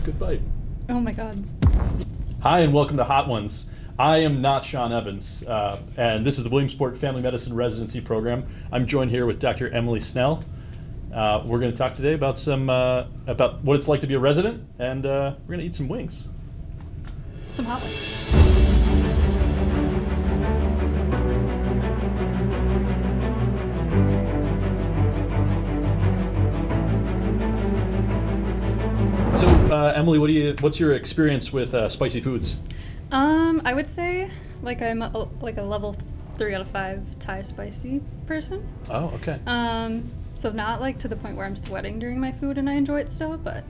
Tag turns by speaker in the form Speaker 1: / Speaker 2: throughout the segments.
Speaker 1: good bite.
Speaker 2: Oh my God.
Speaker 1: Hi, and welcome to Hot Ones. I am not Sean Evans, and this is the Williamsport Family Medicine Residency Program. I'm joined here with Dr. Emily Snell. We're going to talk today about about what it's like to be a resident, and we're going to eat some wings.
Speaker 2: Some hot wings.
Speaker 1: So, Emily, what's your experience with spicy foods?
Speaker 2: I would say I'm a level 3 out of 5 Thai spicy person.
Speaker 1: Oh, okay.
Speaker 2: So not to the point where I'm sweating during my food and I enjoy it still, but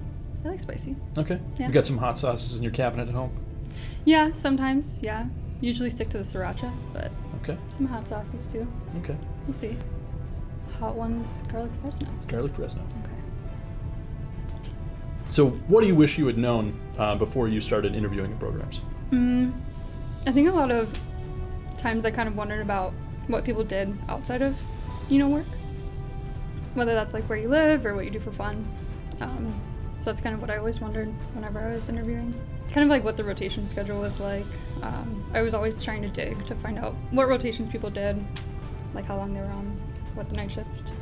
Speaker 2: I like spicy.
Speaker 1: Okay.
Speaker 2: Yeah.
Speaker 1: You got some hot sauces in your cabinet at home?
Speaker 2: Yeah, sometimes, yeah. Usually stick to the sriracha, but
Speaker 1: Okay.
Speaker 2: some hot sauces too.
Speaker 1: Okay.
Speaker 2: We'll see. Hot ones, garlic Fresno.
Speaker 1: Garlic Fresno.
Speaker 2: Okay.
Speaker 1: So, what do you wish you had known before you started interviewing in programs?
Speaker 2: I think a lot of times I kind of wondered about what people did outside of, work. Whether that's where you live or what you do for fun. So that's kind of what I always wondered whenever I was interviewing. Kind of what the rotation schedule was like. I was always trying to dig to find out what rotations people did, how long they were on, what the night shift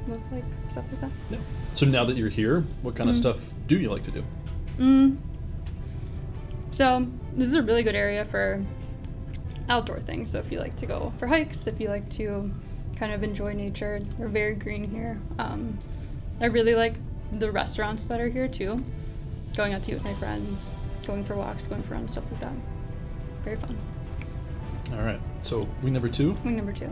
Speaker 2: was like, stuff like that.
Speaker 1: Yeah. So now that you're here, what kind of stuff do you like to do?
Speaker 2: So this is a really good area for outdoor things. So if you like to go for hikes, if you like to kind of enjoy nature, we're very green here. I really like the restaurants that are here too. Going out to eat with my friends, going for walks, going for runs, stuff like that. Very fun.
Speaker 1: All right. So wing number 2.
Speaker 2: Wing number 2.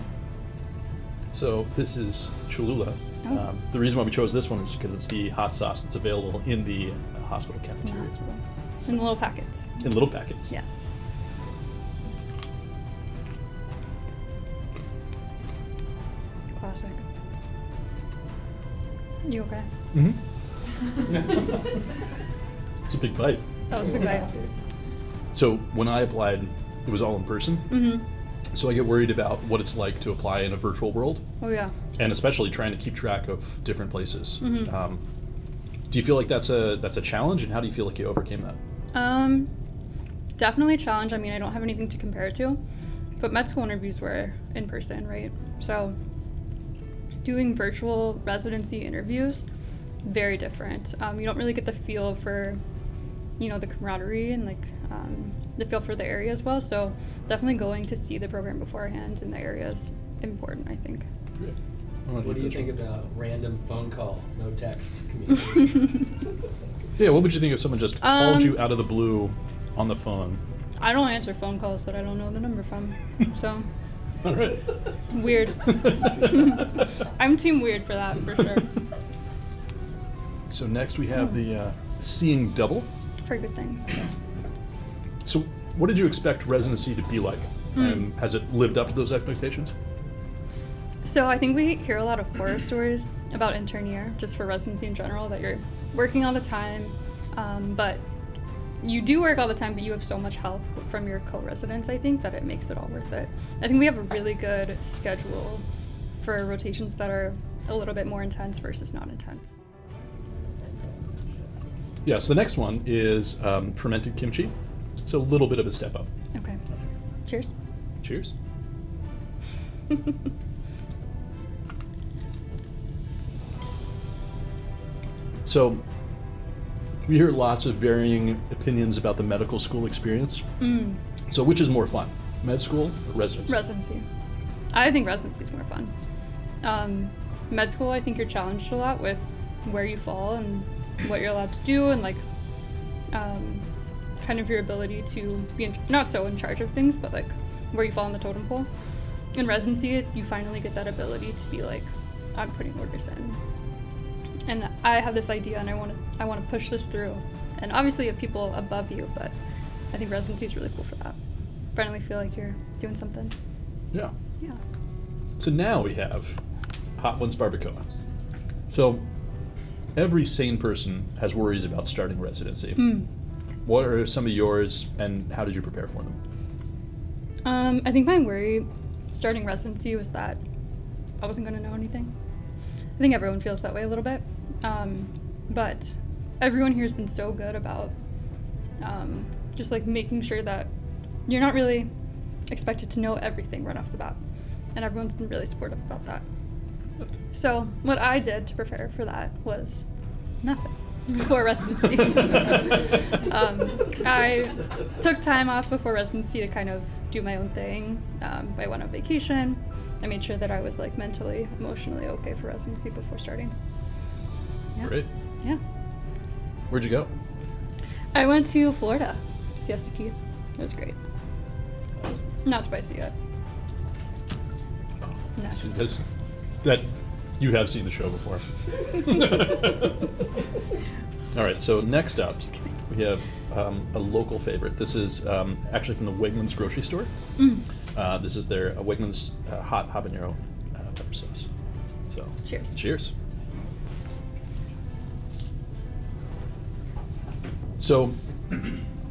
Speaker 1: So this is Cholula.
Speaker 2: Oh.
Speaker 1: The reason why we chose this one is because it's the hot sauce that's available in the hospital
Speaker 2: In the
Speaker 1: cafeteria.
Speaker 2: hospital. In little packets.
Speaker 1: In little packets.
Speaker 2: Yes. Classic. You okay?
Speaker 1: Mm-hmm. It's a big bite.
Speaker 2: That was a big bite.
Speaker 1: So when I applied, it was all in person.
Speaker 2: Mm-hmm.
Speaker 1: So I get worried about what it's like to apply in a virtual world,
Speaker 2: Oh yeah.
Speaker 1: and especially trying to keep track of different places.
Speaker 2: Mm-hmm.
Speaker 1: Do you feel like that's a challenge, and how do you feel like you overcame that?
Speaker 2: Definitely a challenge. I mean, I don't have anything to compare it to, but med school interviews were in person, right? So doing virtual residency interviews, very different. You don't really get the feel for, the camaraderie and the feel for the area as well. So definitely going to see the program beforehand in the area is important, I think.
Speaker 1: Good.
Speaker 3: What do you think about random phone call, no text communication?
Speaker 1: Yeah, what would you think if someone just called you out of the blue on the phone?
Speaker 2: I don't answer phone calls that I don't know the number from, so
Speaker 1: All right.
Speaker 2: weird. I'm team weird for that, for sure.
Speaker 1: So next we have the Seeing Double.
Speaker 2: For good things.
Speaker 1: So what did you expect residency to be like? And has it lived up to those expectations?
Speaker 2: So I think we hear a lot of horror stories about intern year, just for residency in general, that you're working all the time, but you do work all the time, but you have so much help from your co-residents, I think, that it makes it all worth it. I think we have a really good schedule for rotations that are a little bit more intense versus not intense.
Speaker 1: Yeah, so the next one is fermented kimchi. So a little bit of a step up.
Speaker 2: Okay. Cheers.
Speaker 1: Cheers. So we hear lots of varying opinions about the medical school experience. So which is more fun, med school or residency?
Speaker 2: Residency. I think residency is more fun. Med school, I think you're challenged a lot with where you fall and what you're allowed to do, and kind of your ability to be not so in charge of things, but where you fall in the totem pole. In residency, you finally get that ability to be I'm putting orders in, and I have this idea, and I want to push this through. And obviously, you have people above you, but I think residency is really cool for that. Finally, feel like you're doing something.
Speaker 1: Yeah.
Speaker 2: Yeah.
Speaker 1: So now we have Hot Ones Barbacoa. So every sane person has worries about starting residency. What are some of yours, and how did you prepare for them?
Speaker 2: I think my worry starting residency was that I wasn't going to know anything. I think everyone feels that way a little bit. But everyone here has been so good about just like making sure that you're not really expected to know everything right off the bat. And everyone's been really supportive about that. So what I did to prepare for that was nothing before residency. I took time off before residency to kind of do my own thing. I went on vacation. I made sure that I was like mentally, emotionally okay for residency before starting. Yeah.
Speaker 1: Great.
Speaker 2: Yeah.
Speaker 1: Where'd you go?
Speaker 2: I went to Florida, Siesta Keys. It was great. Not spicy yet. Next.
Speaker 1: That you have seen the show before. All right, so next up, we have a local favorite. This is actually from the Wegmans grocery store. This is their Wegmans hot habanero pepper sauce. So,
Speaker 2: Cheers.
Speaker 1: Cheers. So,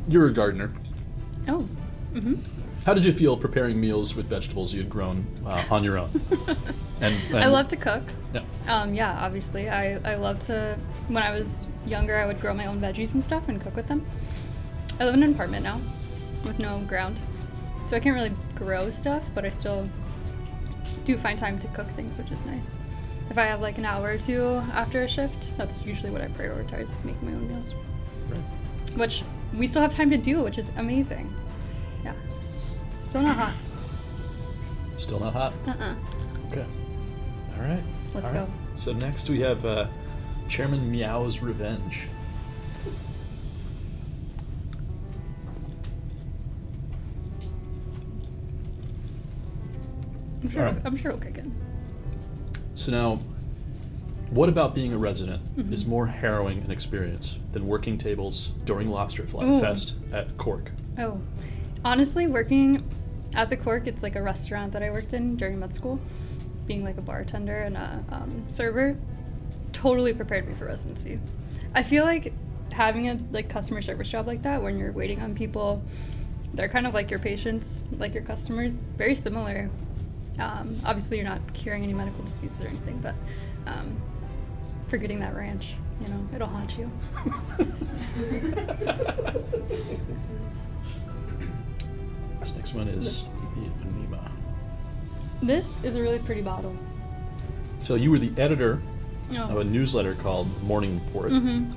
Speaker 1: you're a gardener.
Speaker 2: Oh. Mm-hmm.
Speaker 1: How did you feel preparing meals with vegetables you had grown on your own? And
Speaker 2: I love to cook.
Speaker 1: Yeah.
Speaker 2: Yeah, obviously. I love to, when I was younger, I would grow my own veggies and stuff and cook with them. I live in an apartment now with no ground. So I can't really grow stuff, but I still do find time to cook things, which is nice. If I have like an hour or two after a shift, that's usually what I prioritize, is making my own meals.
Speaker 1: Right.
Speaker 2: Which we still have time to do, which is amazing. Yeah. Still not hot.
Speaker 1: Still not hot? Okay. All right.
Speaker 2: Let's
Speaker 1: All
Speaker 2: go.
Speaker 1: right. So next we have Chairman Meow's Revenge. All right.
Speaker 2: I'm sure it'll kick in.
Speaker 1: So now, what about being a resident is more harrowing an experience than working tables during Lobster
Speaker 2: Ooh.
Speaker 1: Fest at Cork?
Speaker 2: Oh, honestly, working at the Cork, it's like a restaurant that I worked in during med school, being like a bartender and a server, totally prepared me for residency. I feel like having a like customer service job like that, when you're waiting on people, they're kind of like your patients, like your customers, very similar. Obviously, you're not curing any medical diseases or anything, but forgetting that ranch, you know, it'll haunt you.
Speaker 1: This next one is the Anima.
Speaker 2: This is a really pretty bottle.
Speaker 1: So you were the editor of
Speaker 2: Oh.
Speaker 1: a newsletter called Morning Report
Speaker 2: Mm-hmm.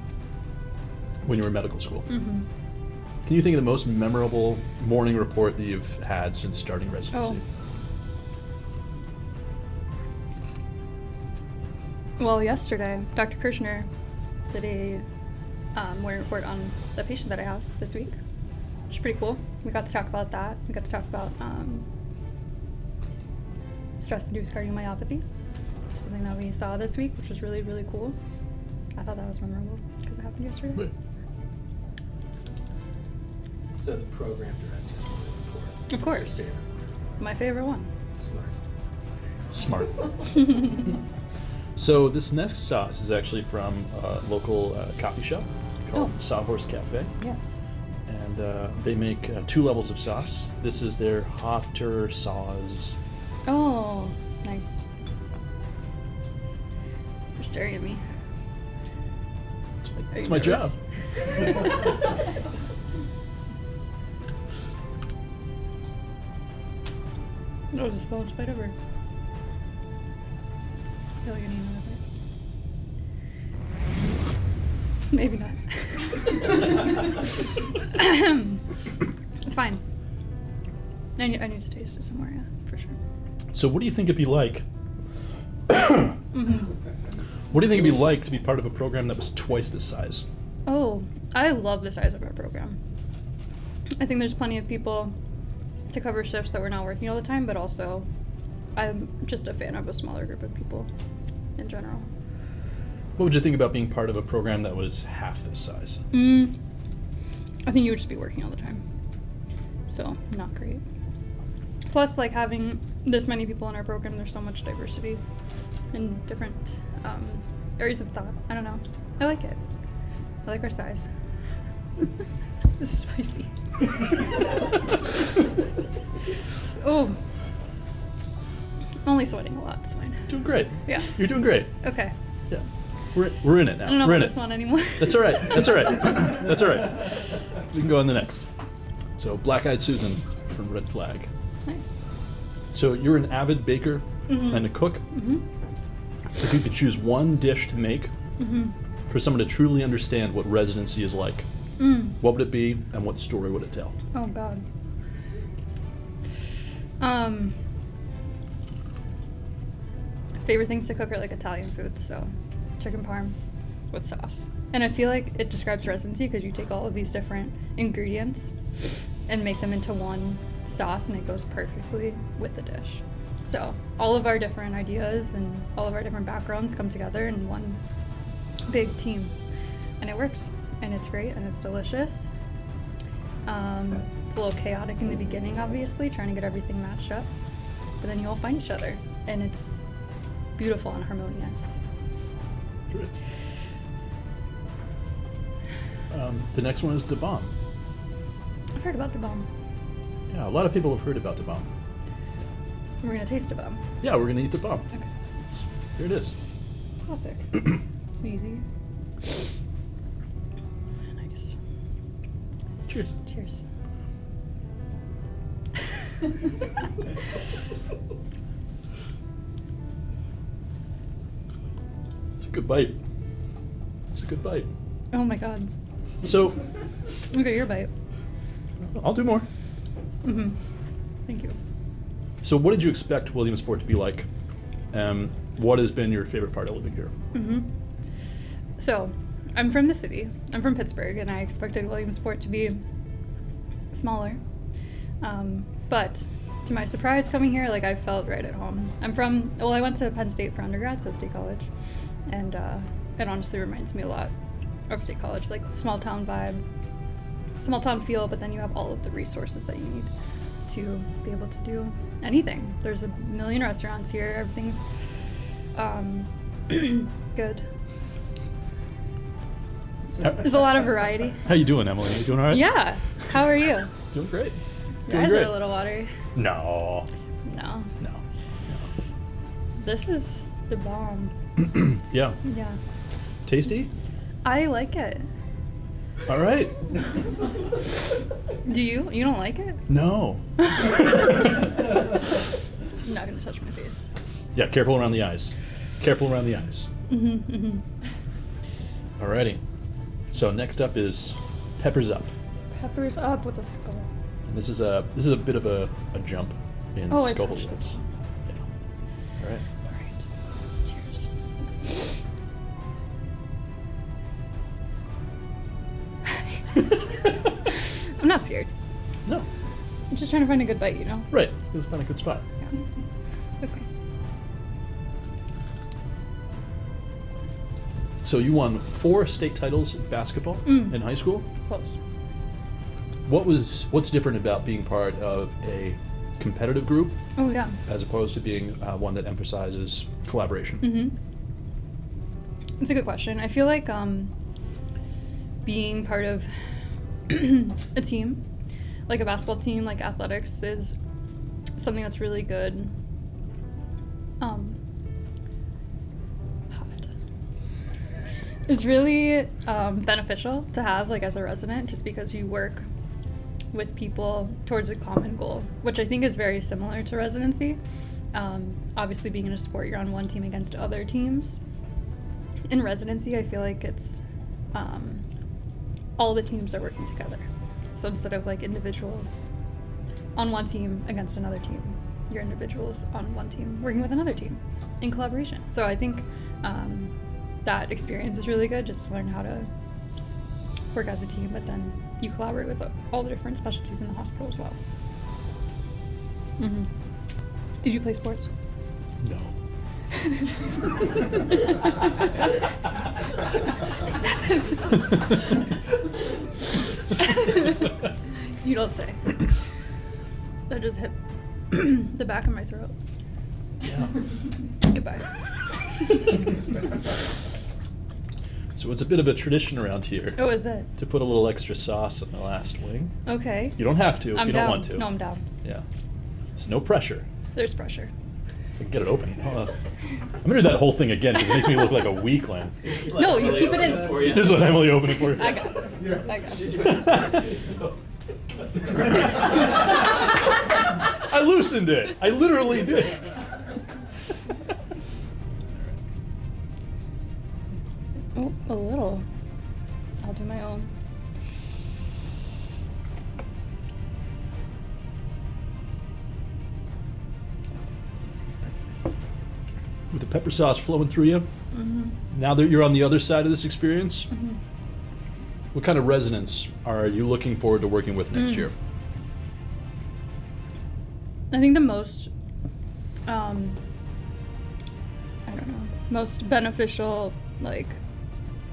Speaker 1: when you were in medical school.
Speaker 2: Mm-hmm.
Speaker 1: Can you think of the most memorable morning report that you've had since starting residency?
Speaker 2: Well, yesterday, Dr. Kirshner did a morning report on the patient that I have this week, which is pretty cool. We got to talk about that. We got to talk about stress-induced cardiomyopathy, which is something that we saw this week, which was really, really cool. I thought that was memorable because it happened yesterday.
Speaker 1: Wait.
Speaker 3: So the program director's report.
Speaker 2: Of course.
Speaker 3: Your favorite.
Speaker 2: My favorite one.
Speaker 3: Smart.
Speaker 1: Smart. So this next sauce is actually from a local coffee shop called
Speaker 2: Oh.
Speaker 1: Sawhorse Cafe.
Speaker 2: Yes.
Speaker 1: And they make 2 levels of sauce. This is their hotter sauce.
Speaker 2: Oh, nice. You're staring at me. Are
Speaker 1: It's
Speaker 2: you
Speaker 1: my job.
Speaker 2: nervous? Oh, just spell spite over. I feel like I need another bite. Maybe not. It's fine. I need to taste it somewhere, yeah, for sure.
Speaker 1: So what do you think it'd be like?
Speaker 2: Mm-hmm.
Speaker 1: What do you think it'd be like to be part of a program that was twice this size?
Speaker 2: Oh, I love the size of our program. I think there's plenty of people to cover shifts that we're not working all the time, but also I'm just a fan of a smaller group of people in general.
Speaker 1: What would you think about being part of a program that was half this size?
Speaker 2: I think you would just be working all the time. So, not great. Plus, like, having this many people in our program, there's so much diversity in different areas of thought. I don't know. I like it. I like our size. This is spicy. Oh. Only sweating a lot, it's fine.
Speaker 1: Doing great.
Speaker 2: Yeah.
Speaker 1: You're doing great.
Speaker 2: Okay.
Speaker 1: Yeah. We're in it now.
Speaker 2: I don't know
Speaker 1: we're
Speaker 2: about
Speaker 1: in
Speaker 2: this
Speaker 1: it.
Speaker 2: one anymore.
Speaker 1: That's all right. That's all right. That's all right. We can go on the next. So, Black Eyed Susan from Red Flag.
Speaker 2: Nice.
Speaker 1: So, you're an avid baker and a cook. If you could choose one dish to make for someone to truly understand what residency is like, what would it be and what story would it tell?
Speaker 2: Oh God. Favorite things to cook are like Italian foods, so chicken parm with sauce. And I feel like it describes residency because you take all of these different ingredients and make them into one sauce, and it goes perfectly with the dish. So all of our different ideas and all of our different backgrounds come together in one big team, and it works, and it's great, and it's delicious. It's a little chaotic in the beginning, obviously, trying to get everything matched up, but then you all find each other, and it's beautiful and harmonious.
Speaker 1: Good. The next one is Da Bomb.
Speaker 2: I've heard about the bomb.
Speaker 1: Yeah, a lot of people have heard about Da Bomb.
Speaker 2: We're gonna taste the bomb.
Speaker 1: Yeah, we're gonna eat the bomb.
Speaker 2: Okay.
Speaker 1: Here it is.
Speaker 2: Classic. It's easy. Nice.
Speaker 1: Cheers.
Speaker 2: Cheers.
Speaker 1: It's a good bite. It's a good bite.
Speaker 2: Oh my God.
Speaker 1: So,
Speaker 2: Look at your bite.
Speaker 1: I'll do more.
Speaker 2: Thank you.
Speaker 1: So, what did you expect Williamsport to be like? What has been your favorite part of living here?
Speaker 2: So, I'm from the city. I'm from Pittsburgh, and I expected Williamsport to be smaller. But to my surprise, coming here, like, I felt right at home. I went to Penn State for undergrad, so State College, and it honestly reminds me a lot of State College, like small town vibe, small town feel, but then you have all of the resources that you need to be able to do anything. There's a million restaurants here. Everything's good. There's a lot of variety.
Speaker 1: How you doing, Emily? You doing all right?
Speaker 2: Yeah. How are you?
Speaker 1: Doing great.
Speaker 2: Your
Speaker 1: Doing
Speaker 2: eyes
Speaker 1: great.
Speaker 2: are a little watery.
Speaker 1: No.
Speaker 2: No.
Speaker 1: No.
Speaker 2: This is the bomb.
Speaker 1: Yeah.
Speaker 2: Yeah.
Speaker 1: Tasty?
Speaker 2: I like it.
Speaker 1: All right.
Speaker 2: Do you? You don't like it?
Speaker 1: No.
Speaker 2: I'm not gonna touch my face.
Speaker 1: Yeah, careful around the eyes. Careful around the eyes. Alrighty. So next up is Peppers Up.
Speaker 2: Peppers up with a skull.
Speaker 1: And this is a bit of a jump in
Speaker 2: Oh, I
Speaker 1: Scoville
Speaker 2: touched
Speaker 1: units.
Speaker 2: this
Speaker 1: Yeah. All right.
Speaker 2: All right. Cheers. I'm not scared.
Speaker 1: No.
Speaker 2: I'm just trying to find a good bite, you know?
Speaker 1: Right. Let's find a good spot.
Speaker 2: Yeah. Okay.
Speaker 1: So you won 4 state titles in basketball in high school.
Speaker 2: Close.
Speaker 1: What's different about being part of a competitive group
Speaker 2: Oh, yeah.
Speaker 1: as opposed to being one that emphasizes collaboration?
Speaker 2: It's a good question. I feel like being part of a team, like a basketball team, like athletics, is something that's really good. It's really beneficial to have, like, as a resident, just because you work with people towards a common goal, which I think is very similar to residency. Obviously, being in a sport, you're on one team against other teams. In residency, I feel like it's all the teams are working together. So instead of like individuals on one team against another team, you're individuals on one team working with another team in collaboration. So I think that experience is really good, just to learn how to work as a team, but then you collaborate with all the different specialties in the hospital as well. Did you play sports?
Speaker 1: No.
Speaker 2: You don't say. That just hit the back of my throat.
Speaker 1: Yeah.
Speaker 2: Goodbye.
Speaker 1: So it's a bit of a tradition around here
Speaker 2: Oh, is it?
Speaker 1: to put a little extra sauce on the last wing.
Speaker 2: Okay.
Speaker 1: You don't have to if
Speaker 2: I'm
Speaker 1: you
Speaker 2: down.
Speaker 1: don't want to.
Speaker 2: No, I'm down.
Speaker 1: Yeah. It's no pressure.
Speaker 2: There's pressure.
Speaker 1: I can get it open. I'm gonna do that whole thing again because it makes me look like a weakling.
Speaker 2: No, you keep it in.
Speaker 1: Just let Emily open it for you.
Speaker 2: I got this. I got this.
Speaker 1: I loosened it. I literally did.
Speaker 2: Oh, a little. I'll do my own.
Speaker 1: With the pepper sauce flowing through you,
Speaker 2: Mm-hmm.
Speaker 1: now that you're on the other side of this experience,
Speaker 2: Mm-hmm.
Speaker 1: what kind of residents are you looking forward to working with next year?
Speaker 2: I think the most, I don't know, most beneficial, like,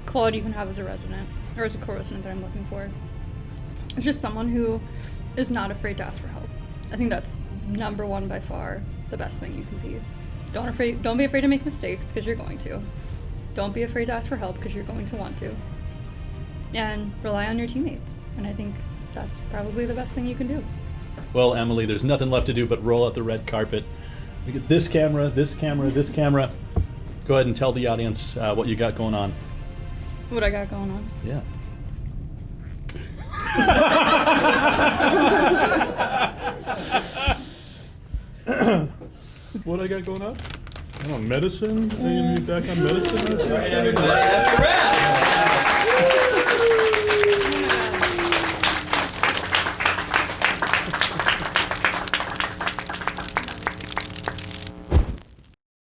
Speaker 2: quality you can have as a resident, or as a co-resident that I'm looking for, is just someone who is not afraid to ask for help. I think that's number one by far the best thing you can be. Don't be afraid to make mistakes, because you're going to. Don't be afraid to ask for help, because you're going to want to. And rely on your teammates. And I think that's probably the best thing you can do.
Speaker 1: Well, Emily, there's nothing left to do but roll out the red carpet. Look at this camera, this camera, this camera. Go ahead and tell the audience what you got going on.
Speaker 2: What I got going on?
Speaker 1: Yeah. What I got going on? I'm on medicine. Are you gonna be back on medicine?
Speaker 3: All right, everybody, that's a wrap.